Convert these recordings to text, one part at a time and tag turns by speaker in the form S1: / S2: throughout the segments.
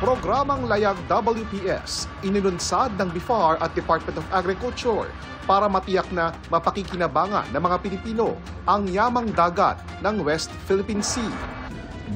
S1: Programang Layag WPS, inilunsad ng BIFAR at Department of Agriculture para matiyak na mapakikinabangan ng mga Pilipino ang yamang dagat ng West Philippine Sea.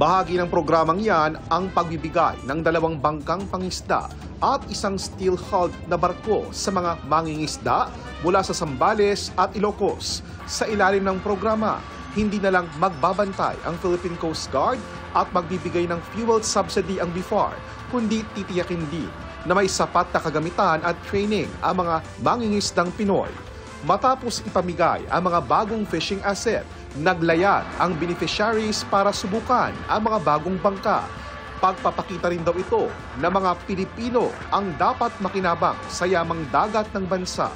S1: Bahagi ng programang yan ang pagbibigay ng 2 bangkang pangisda at isang steel-hulled na barko sa mga mangingisda mula sa Zambales at Ilocos. Sa ilalim ng programa, hindi na lang magbabantay ang Philippine Coast Guard at magbibigay ng fuel subsidy ang BIFAR, kundi titiyakin din na may sapat na kagamitan at training ang mga mangingisdang Pinoy. Matapos ipamigay ang mga bagong fishing asset, naglayag ang beneficiaries para subukan ang mga bagong bangka. Pagpapakita rin daw ito na mga Pilipino ang dapat makinabang sa yamang dagat ng bansa.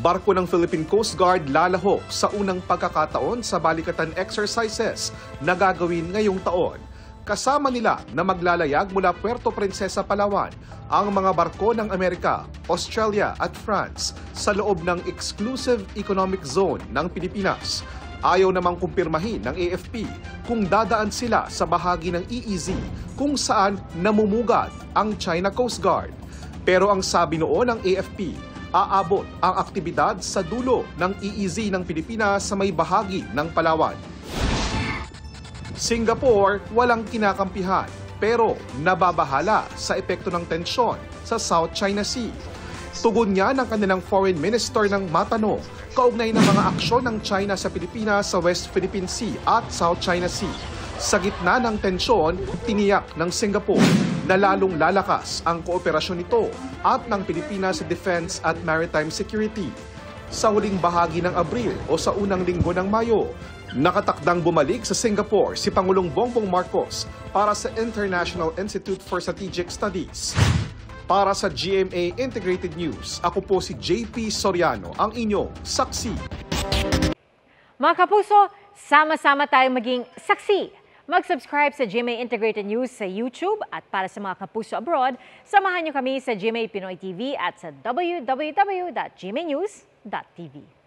S1: Barko ng Philippine Coast Guard lalahok sa unang pagkakataon sa balikatan exercises na gagawin ngayong taon. Kasama nila na maglalayag mula Puerto Princesa, Palawan ang mga barko ng Amerika, Australia at France sa loob ng Exclusive Economic Zone ng Pilipinas. Ayaw namang kumpirmahin ng AFP kung dadaan sila sa bahagi ng EEZ kung saan namumugad ang China Coast Guard. Pero ang sabi noon ng AFP, aabot ang aktibidad sa dulo ng EEZ ng Pilipinas sa may bahagi ng Palawan. Singapore walang kinakampihan pero nababahala sa epekto ng tensyon sa South China Sea. Tugon niya ng kanilang Foreign Minister ng matanong kaugnay ng mga aksyon ng China sa Pilipinas sa West Philippine Sea at South China Sea. Sa gitna ng tensyon, tiniyak ng Singapore na lalong lalakas ang kooperasyon nito at ng Pilipinas sa defense at maritime security. Sa huling bahagi ng Abril o sa unang linggo ng Mayo, nakatakdang bumalik sa Singapore si Pangulong Bongbong Marcos para sa International Institute for Strategic Studies. Para sa GMA Integrated News, ako po si JP Soriano, ang inyong saksi.
S2: Mga kapuso, sama-sama tayong maging saksi. Mag-subscribe sa GMA Integrated News sa YouTube at para sa mga kapuso abroad, samahan niyo kami sa GMA Pinoy TV at sa www.gmanews.tv.